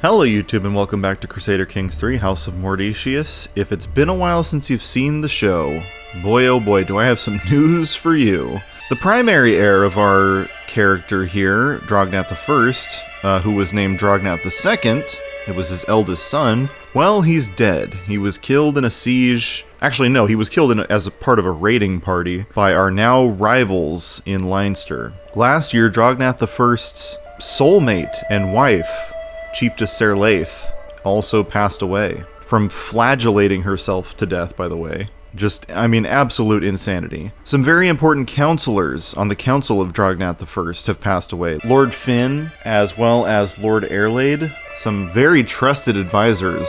Hello YouTube and welcome back to Crusader Kings 3 House of Mordecius. If it's been a while since you've seen the show, boy oh boy do I have some news for you. The primary heir of our character here, Drognath I, who was named Drognath II, it was his eldest son, well, he's dead. He was killed in a siege. Actually, no, he was killed as a part of a raiding party by our now rivals in Leinster. Last year, Drognath I's soulmate and wife, Chieftess Serlaith, also passed away from flagellating herself to death, by the way. Just, I mean, absolute insanity. Some very important counselors on the Council of Drognath I have passed away. Lord Finn, as well as Lord Airlaid, some very trusted advisors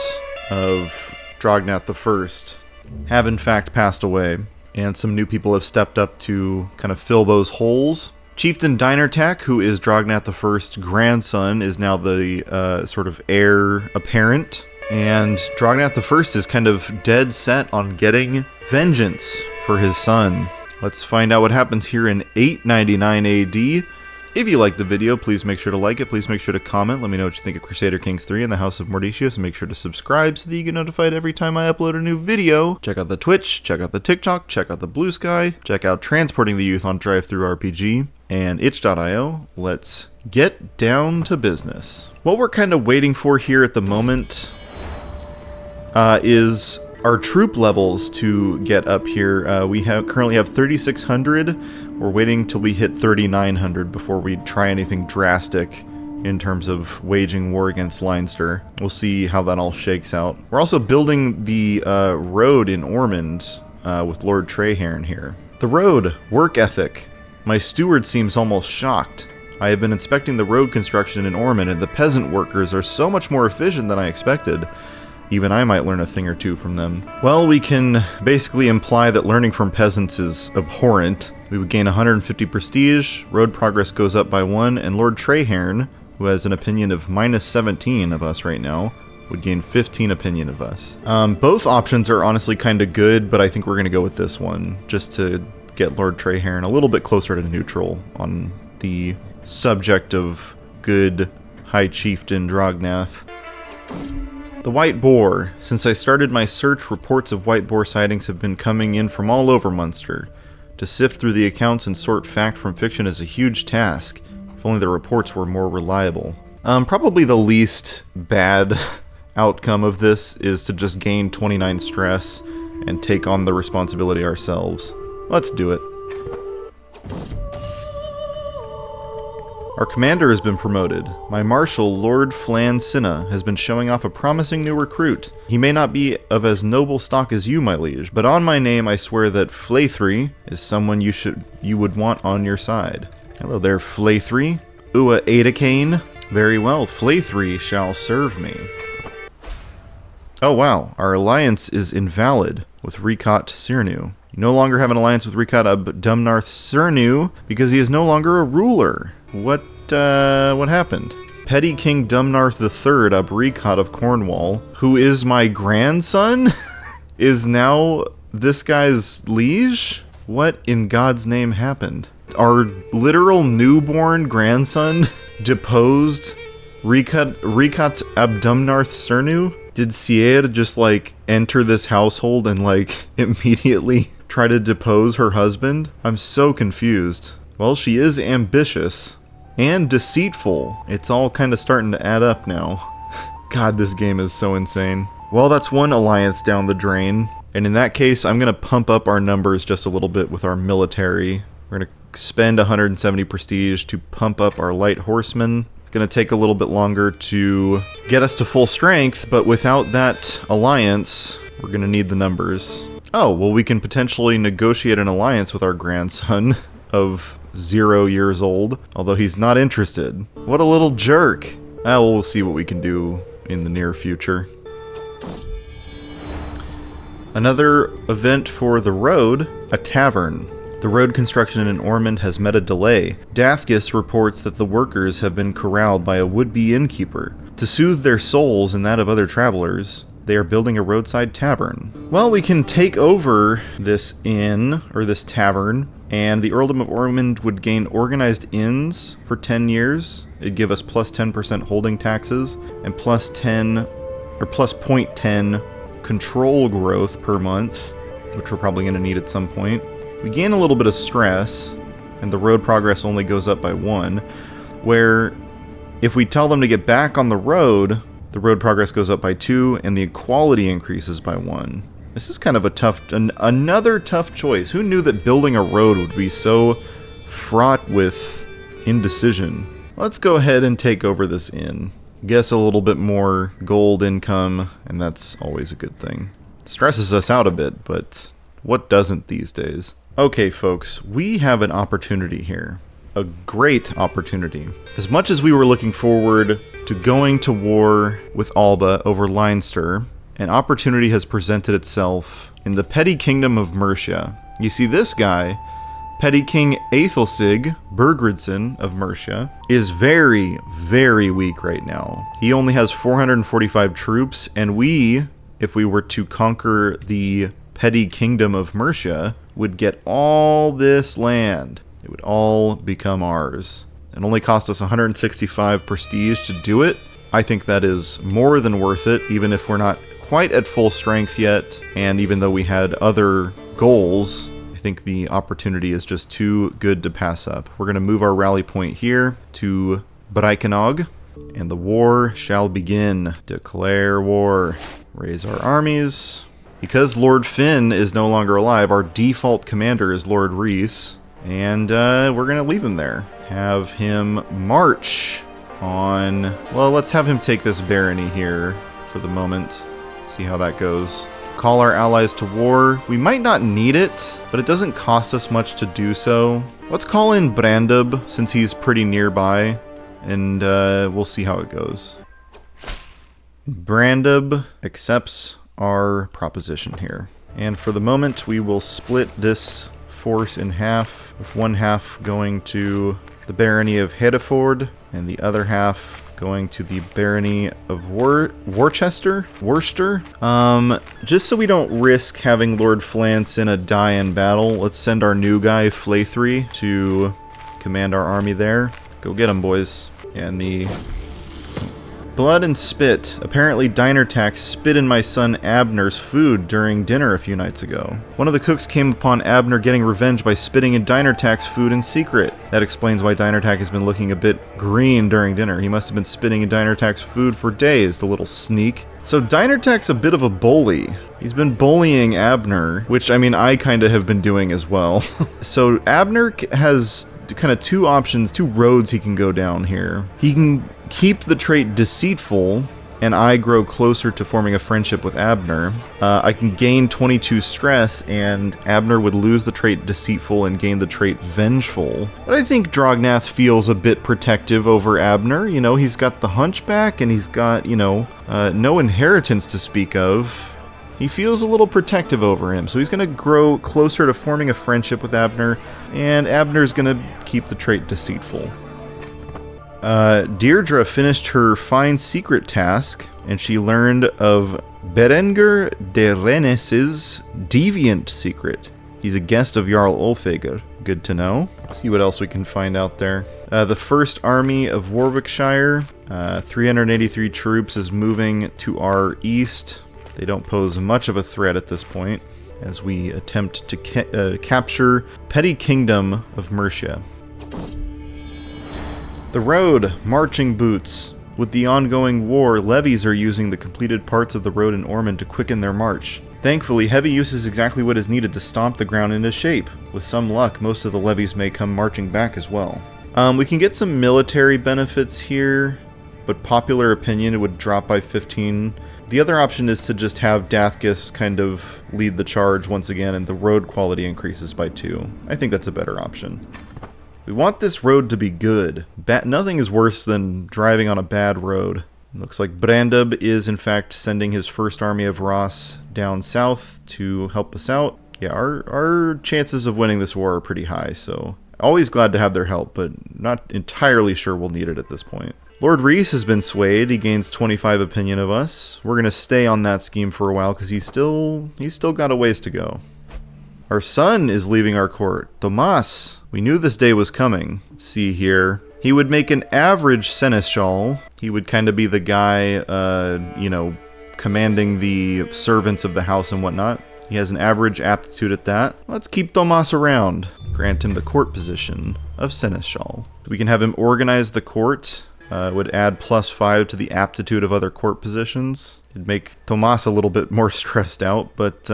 of Drognath I, have in fact passed away, and some new people have stepped up to kind of fill those holes. Chieftain Dinertak, who is Drognath I's grandson, is now the sort of heir apparent. And Drognath I is kind of dead set on getting vengeance for his son. Let's find out what happens here in 899 AD. If you liked the video, please make sure to like it. Please make sure to comment. Let me know what you think of Crusader Kings 3 and the House of Mordecius. And make sure to subscribe so that you get notified every time I upload a new video. Check out the Twitch, check out the TikTok, check out the Blue Sky, check out Transporting the Youth on DriveThruRPG, and itch.io. Let's get down to business. What we're kind of waiting for here at the moment is our troop levels to get up here. We currently have 3,600. We're waiting till we hit 3,900 before we try anything drastic in terms of waging war against Leinster. We'll see how that all shakes out. We're also building the road in Ormond with Lord Traherne here. The road, work ethic. My steward seems almost shocked. I have been inspecting the road construction in Ormond, and the peasant workers are so much more efficient than I expected. Even I might learn a thing or two from them. Well, we can basically imply that learning from peasants is abhorrent. We would gain 150 prestige, road progress goes up by 1, and Lord Traherne, who has an opinion of minus 17 of us right now, would gain 15 opinion of us. Both options are honestly kind of good, but I think we're going to go with this one, just to get Lord Traherne a little bit closer to neutral on the subject of good High Chieftain Drognath. The White Boar. Since I started my search, reports of white boar sightings have been coming in from all over Munster. To sift through the accounts and sort fact from fiction is a huge task. If only the reports were more reliable. Probably the least bad outcome of this is to just gain 29 stress and take on the responsibility ourselves. Let's do it. Our commander has been promoted. My marshal, Lord Flan Cinna, has been showing off a promising new recruit. He may not be of as noble stock as you, my liege, but on my name I swear that Flaithry is someone you would want on your side. Hello there, Flaithry. Ua Adacane. Very well, Flaithry shall serve me. Oh wow, our alliance is invalid with Ricat Sirnu. You no longer have an alliance with Ricat ab Dumnarth Sirnu because he is no longer a ruler. What happened? Petty King Dumnarth III ab Ricat of Cornwall, who is my grandson, is now this guy's liege? What in God's name happened? Our literal newborn grandson deposed Ricat ab Dumnarth Sirnu? Did Sier just, like, enter this household and, like, immediately try to depose her husband? I'm so confused. Well, she is ambitious and deceitful. It's all kind of starting to add up now. God, this game is so insane. Well, that's one alliance down the drain. And in that case, I'm going to pump up our numbers just a little bit with our military. We're going to spend 170 prestige to pump up our light horsemen. It's going to take a little bit longer to get us to full strength, but without that alliance, we're going to need the numbers. Oh, well, we can potentially negotiate an alliance with our grandson of 0 years old, although he's not interested. What a little jerk. We'll see what we can do in the near future. Another event for the road, a tavern. The road construction in Ormond has met a delay. Dathgis reports that the workers have been corralled by a would-be innkeeper. To soothe their souls and that of other travelers, they are building a roadside tavern. Well, we can take over this inn, or this tavern, And the Earldom of Ormond would gain organized inns for 10 years. It'd give us plus 10% holding taxes and plus 10 or plus 0.10 control growth per month, which we're probably going to need at some point. We gain a little bit of stress, and the road progress only goes up by 1, where if we tell them to get back on the road progress goes up by 2, and the equality increases by 1. This is kind of another tough choice. Who knew that building a road would be so fraught with indecision? Let's go ahead and take over this inn. Guess a little bit more gold income, and that's always a good thing. Stresses us out a bit, but what doesn't these days? Okay, folks, we have an opportunity here. A great opportunity. As much as we were looking forward to going to war with Alba over Leinster, an opportunity has presented itself in the petty kingdom of Mercia. You see, this guy, Petty King Aethelsig Burgredson of Mercia, is very, very weak right now. He only has 445 troops, and we, if we were to conquer the petty kingdom of Mercia, would get all this land. It would all become ours. It only cost us 165 prestige to do it. I think that is more than worth it, even if we're not quite at full strength yet, and even though we had other goals, I think the opportunity is just too good to pass up. We're going to move our rally point here to Braikenog, and the war shall begin. Declare war. Raise our armies. Because Lord Finn is no longer alive, our default commander is Lord Rhys, and we're going to leave him there. Have him march on... Well, let's have him take this barony here for the moment. See how that goes. Call our allies to war. We might not need it, but it doesn't cost us much to do so. Let's call in Brandub, since he's pretty nearby, and we'll see how it goes. Brandub accepts our proposition here. And for the moment, we will split this force in half, with one half going to the barony of Hereford, and the other half going to the barony of Worcester. Just so we don't risk having Lord Flancinna die in battle, let's send our new guy, Flaithry, to command our army there. Go get him, boys. And the blood and spit. Apparently Dinertax spit in my son Abner's food during dinner a few nights ago. One of the cooks came upon Abner getting revenge by spitting in Dinertax's food in secret. That explains why Dinertax has been looking a bit green during dinner. He must have been spitting in Dinertax's food for days, the little sneak. So Dinertax's a bit of a bully. He's been bullying Abner, which, I mean, I kind of have been doing as well. So Abner has kind of two options, two roads he can go down here. He can keep the trait deceitful, and I grow closer to forming a friendship with Abner. I can gain 22 stress, and Abner would lose the trait deceitful and gain the trait vengeful. But I think Drognath feels a bit protective over Abner. You know, he's got the hunchback, and he's got, you know, no inheritance to speak of. He feels a little protective over him, so he's going to grow closer to forming a friendship with Abner, and Abner's going to keep the trait deceitful. Deirdre finished her fine secret task, and she learned of Berenger de Rennes's deviant secret. He's a guest of Jarl Ulfhegar. Good to know. Let's see what else we can find out there. The first army of Warwickshire, 383 troops, is moving to our east. They don't pose much of a threat at this point, as we attempt to capture Petty Kingdom of Mercia. The road, marching boots. With the ongoing war, levies are using the completed parts of the road in Ormond to quicken their march. Thankfully, heavy use is exactly what is needed to stomp the ground into shape. With some luck, most of the levies may come marching back as well. We can get some military benefits here, but popular opinion would drop by 15. The other option is to just have Dathgis kind of lead the charge once again, and the road quality increases by 2. I think that's a better option. We want this road to be good. Nothing is worse than driving on a bad road. It looks like Brandub is in fact sending his first army of Ross down south to help us out. Yeah, our chances of winning this war are pretty high, so always glad to have their help, but not entirely sure we'll need it at this point. Lord Rhys has been swayed. He gains 25 opinion of us. We're going to stay on that scheme for a while because he's still got a ways to go. Our son is leaving our court. Tomas. We knew this day was coming. Let's see here. He would make an average seneschal. He would kind of be the guy, commanding the servants of the house and whatnot. He has an average aptitude at that. Let's keep Tomas around. Grant him the court position of seneschal. We can have him organize the court. Would add +5 to the aptitude of other court positions. It'd make Tomas a little bit more stressed out, but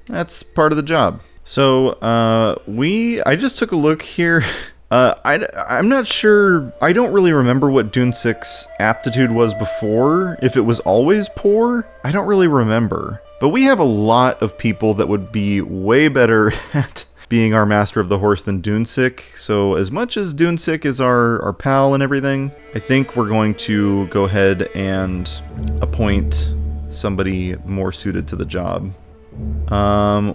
that's part of the job. So I just took a look here. I'm not sure. I don't really remember what Dunsic's aptitude was before. If it was always poor, I don't really remember. But we have a lot of people that would be way better at being our master of the horse than Dunsic. So as much as Dunsic is our pal and everything, I think we're going to go ahead and appoint somebody more suited to the job.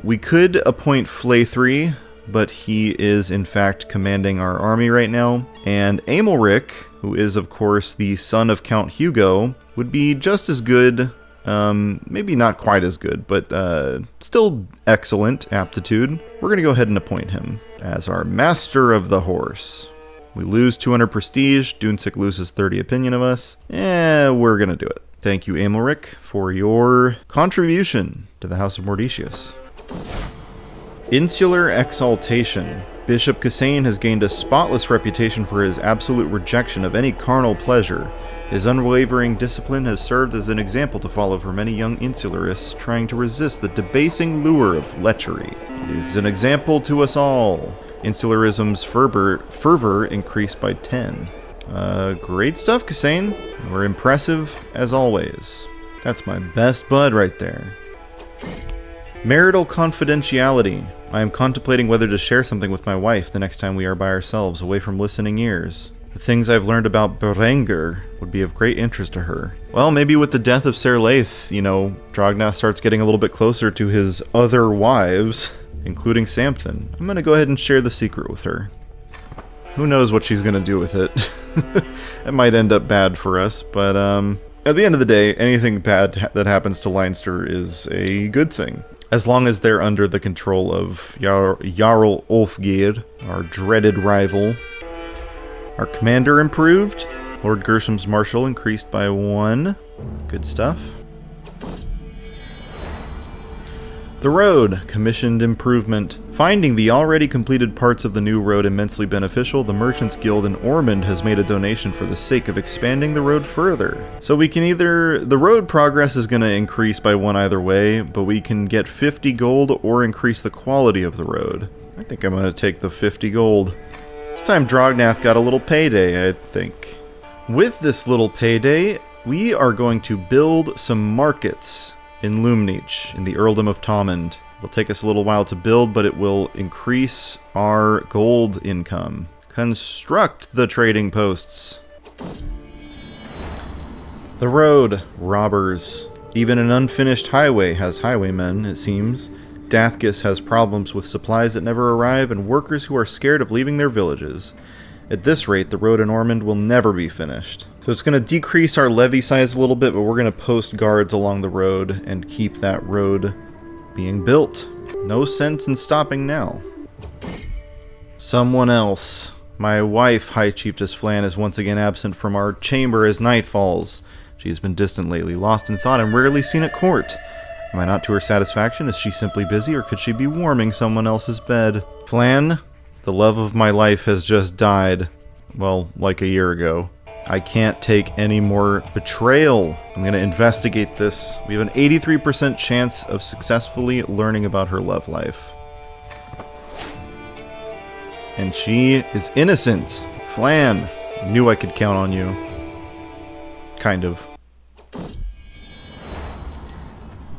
We could appoint Flaythree, but he is in fact commanding our army right now. And Amalric, who is of course the son of Count Hugo, would be just as good. Maybe not quite as good, but still excellent aptitude. We're going to go ahead and appoint him as our master of the horse. We lose 200 prestige. Dunsic loses 30 opinion of us. We're going to do it. Thank you, Amalric, for your contribution to the House of Mordecius. Insular Exaltation. Bishop Cassane has gained a spotless reputation for his absolute rejection of any carnal pleasure. His unwavering discipline has served as an example to follow for many young insularists trying to resist the debasing lure of lechery. He is an example to us all. Insularism's fervor increased by 10. Great stuff, Cassane. We're impressive as always. That's my best bud right there. Marital confidentiality. I am contemplating whether to share something with my wife the next time we are by ourselves, away from listening ears. The things I've learned about Berenger would be of great interest to her. Well, maybe with the death of Ser Leith, Drognath starts getting a little bit closer to his other wives, including Samson. I'm going to go ahead and share the secret with her. Who knows what she's going to do with it. It might end up bad for us, but at the end of the day, anything bad that happens to Leinster is a good thing. As long as they're under the control of Jarl Ulfgeir, our dreaded rival. Our commander improved. Lord Gersham's marshal increased by 1. Good stuff. The road. Commissioned improvement. Finding the already completed parts of the new road immensely beneficial, the Merchants Guild in Ormond has made a donation for the sake of expanding the road further. So we can the road progress is going to increase by 1 either way, but we can get 50 gold or increase the quality of the road. I think I'm going to take the 50 gold. This time Drognath got a little payday, I think. With this little payday, we are going to build some markets in Lumnich, in the Earldom of Thomond. It'll take us a little while to build, but it will increase our gold income. Construct the trading posts. The road. Robbers. Even an unfinished highway has highwaymen, it seems. Dathgis has problems with supplies that never arrive and workers who are scared of leaving their villages. At this rate, the road in Ormond will never be finished. So it's going to decrease our levy size a little bit, but we're going to post guards along the road and keep that road being built. No sense in stopping now. Someone else. My wife, High Chiefess Flan, is once again absent from our chamber as night falls. She has been distant lately, lost in thought, and rarely seen at court. Am I not to her satisfaction? Is she simply busy, or could she be warming someone else's bed? Flan, the love of my life has just died. Well, like a year ago. I can't take any more betrayal. I'm going to investigate this. We have an 83% chance of successfully learning about her love life. And she is innocent. Flan, I knew I could count on you. Kind of.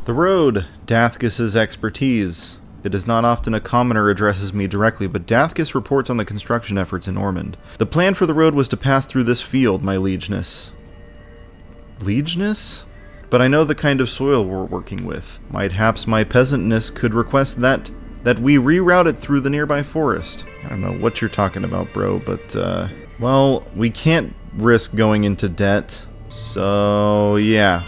The road. Dathgis's expertise. It is not often a commoner addresses me directly, but Dathgis reports on the construction efforts in Ormond. The plan for the road was to pass through this field, my liegeness. Liegeness? But I know the kind of soil we're working with. Might-haps my peasantness could request that we reroute it through the nearby forest. I don't know what you're talking about, bro, but, well, we can't risk going into debt. So, yeah.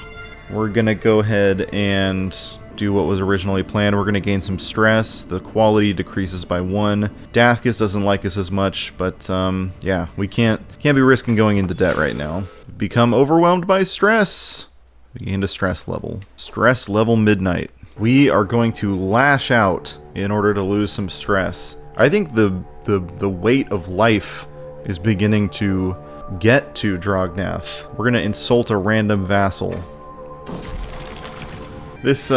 We're gonna go ahead and do what was originally planned. We're going to gain some stress. The quality decreases by 1. Dathkus doesn't like us as much, but yeah, we can't be risking going into debt right now. Become overwhelmed by stress. We gained a stress level. Stress level midnight. We are going to lash out in order to lose some stress. I think the weight of life is beginning to get to Drognath. We're going to insult a random vassal. This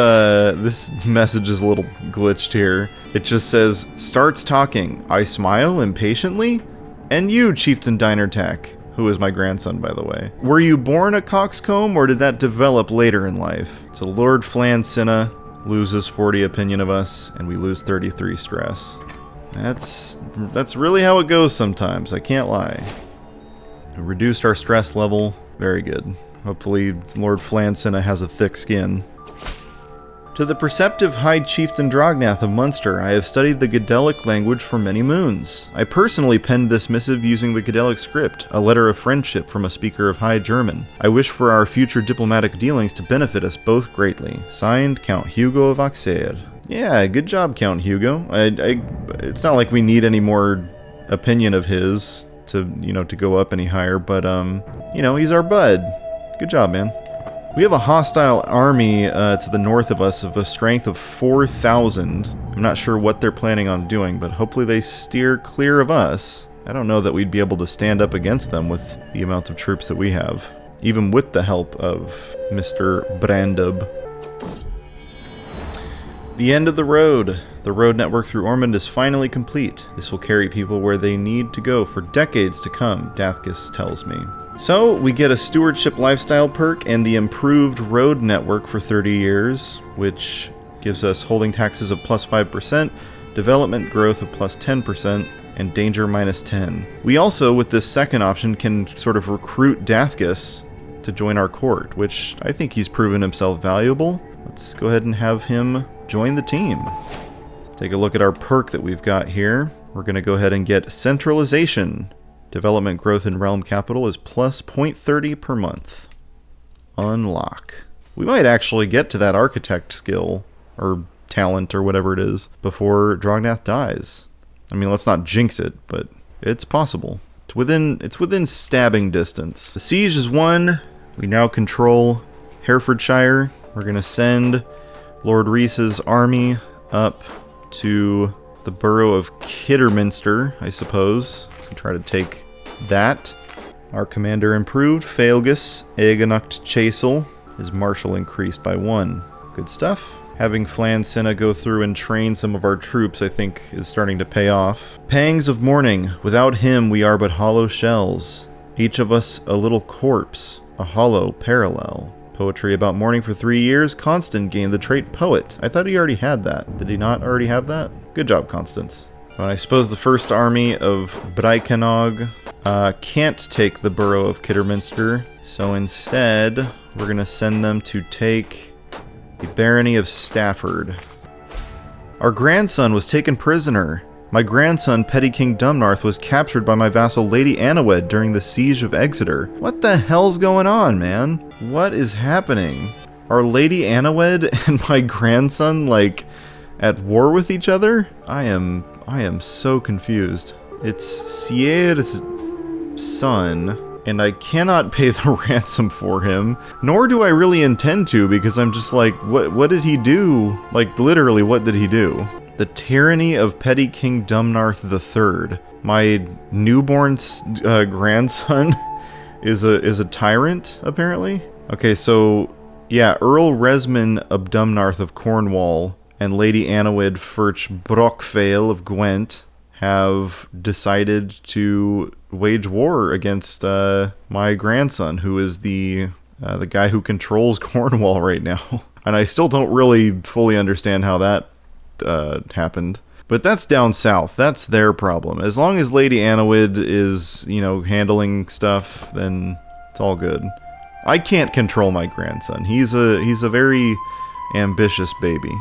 message is a little glitched here. It just says, starts talking. I smile impatiently. And you, Chieftain Dinertack, who is my grandson, by the way. Were you born a coxcomb, or did that develop later in life? So Lord Flan Cinna loses 40 opinion of us, and we lose 33 stress. That's really how it goes sometimes, I can't lie. We reduced our stress level. Very good. Hopefully Lord Flan Cinna has a thick skin. To the perceptive High Chieftain Drognath of Munster, I have studied the Gadelic language for many moons. I personally penned this missive using the Gadelic script, a letter of friendship from a speaker of High German. I wish for our future diplomatic dealings to benefit us both greatly. Signed, Count Hugo of Auxerre. Yeah, good job, Count Hugo. It's not like we need any more opinion of his to go up any higher, but, he's our bud. Good job, man. We have a hostile army to the north of us of a strength of 4,000. I'm not sure what they're planning on doing, but hopefully they steer clear of us. I don't know that we'd be able to stand up against them with the amount of troops that we have, even with the help of Mr. Brandub. The end of the road. The road network through Ormond is finally complete. This will carry people where they need to go for decades to come, Dathkus tells me. So, we get a stewardship lifestyle perk and the improved road network for 30 years, which gives us holding taxes of plus 5%, development growth of plus 10%, and danger minus 10. We also, with this second option, can sort of recruit Dathkus to join our court, which I think he's proven himself valuable. Let's go ahead and have him join the team. Take a look at our perk that we've got here. We're going to go ahead and get centralization. Development growth in realm capital is plus 0.30 per month. Unlock. We might actually get to that architect skill, or talent, or whatever it is, before Drognath dies. I mean, let's not jinx it, but it's possible. It's within stabbing distance. The siege is won. We now control Herefordshire. We're going to send Lord Rhys's army up to the borough of Kidderminster, I suppose. So try to take that. Our commander improved. Faelgus Aegonuct Chasel. His marshal increased by 1. Good stuff. Having Flan Cinna go through and train some of our troops, I think, is starting to pay off. Pangs of Mourning. Without him, we are but hollow shells. Each of us a little corpse. A hollow parallel. Poetry about mourning for 3 years. Constant gained the trait Poet. I thought he already had that. Did he not already have that? Good job, Constance. Well, I suppose the first army of Brycanog can't take the borough of Kidderminster, so instead we're going to send them to take the barony of Stafford. Our grandson was taken prisoner. My grandson, Petty King Dumnarth, was captured by my vassal Lady Annawed during the siege of Exeter. What the hell's going on, man? What is happening? Are Lady Annawed and my grandson, like, at war with each other? I am so confused. It's Sierre's son, and I cannot pay the ransom for him, nor do I really intend to, because I'm just like, what did he do? Like, literally, what did he do? The tyranny of Petty King Dumnarth III. My newborn grandson is a tyrant, apparently? Okay, so, yeah, Earl Resman of Dumnarth of Cornwall and Lady Annawed Furch Brockvale of Gwent have decided to wage war against my grandson, who is the guy who controls Cornwall right now. And I still don't really fully understand how that happened. But that's down south. That's their problem. As long as Lady Annawed is, handling stuff, then it's all good. I can't control my grandson. He's a very ambitious baby.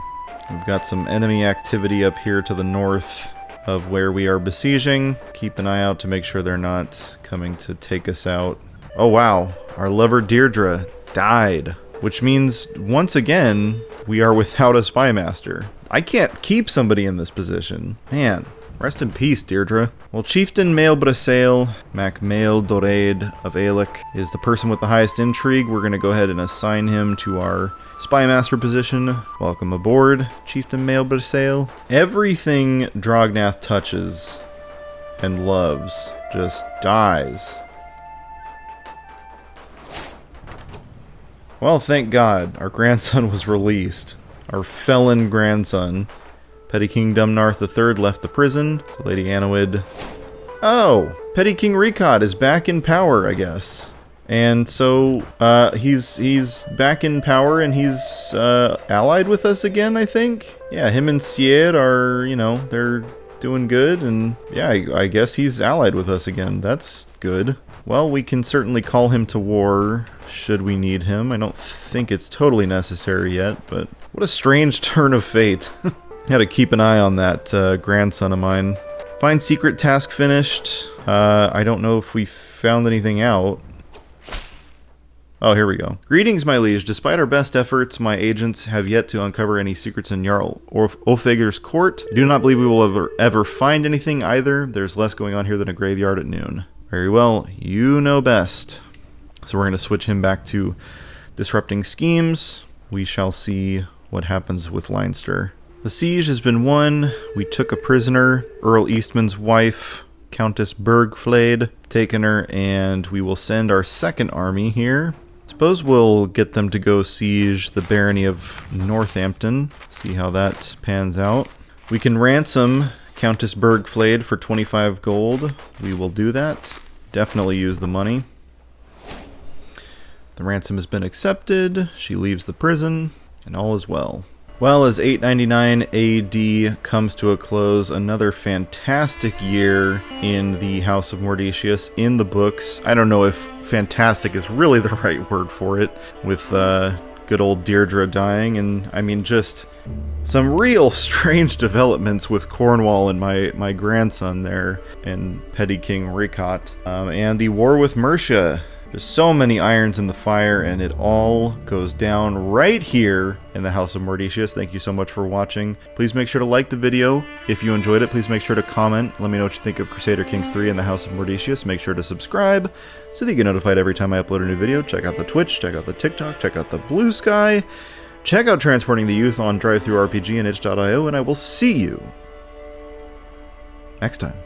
We've got some enemy activity up here to the north of where we are besieging. Keep an eye out to make sure they're not coming to take us out. Oh wow, our lover Deirdre died. which means, once again, we are without a spy master. I can't keep somebody in this position. Man, rest in peace, Deirdre. Well, Chieftain Mael Brasail, Mac Mael Doraid of Aelic, is the person with the highest intrigue. We're going to go ahead and assign him to our spy master position. Welcome aboard, Chieftain Mael Brasail. Everything Drognath touches and loves just dies. Well, thank God, our grandson was released. Our felon grandson. Petty King Dumnarth III left the prison. Lady Anowid. Oh! Petty King Rekod is back in power, I guess. And so, he's back in power and he's, allied with us again, I think? Yeah, him and Sied are, you know, they're doing good, and yeah, I guess he's allied with us again. That's good. Well, we can certainly call him to war, should we need him. I don't think it's totally necessary yet, but what a strange turn of fate. Had to keep an eye on that grandson of mine. Find secret task finished. I don't know if we found anything out. Oh, here we go. Greetings, my liege. Despite our best efforts, my agents have yet to uncover any secrets in Jarl Ulfegir's court. I do not believe we will ever find anything either. There's less going on here than a graveyard at noon. Very well, you know best. So we're going to switch him back to disrupting schemes. We shall see what happens with Leinster. The siege has been won. We took a prisoner, Earl Eastman's wife, Countess Bergflade, taken her, and we will send our second army here. Suppose we'll get them to go siege the barony of Northampton. See how that pans out. We can ransom Countess Bergflade for 25 gold. We will do that. Definitely use the money. The ransom has been accepted. She leaves the prison, and all is well. Well, as 899 AD comes to a close, another fantastic year in the House of Mordecius in the books. I don't know if fantastic is really the right word for it, with good old Deirdre dying, and I mean just some real strange developments with Cornwall and my grandson there, and Petty King Rekod, and the war with Mercia. There's so many irons in the fire, and it all goes down right here in the House of Mordecius. Thank you so much for watching. Please make sure to like the video. If you enjoyed it, please make sure to comment. Let me know what you think of Crusader Kings 3 and the House of Mordecius. Make sure to subscribe so that you get notified every time I upload a new video. Check out the Twitch, check out the TikTok, check out the Blue Sky. Check out Transporting the Youth on DriveThruRPG and itch.io, and I will see you next time.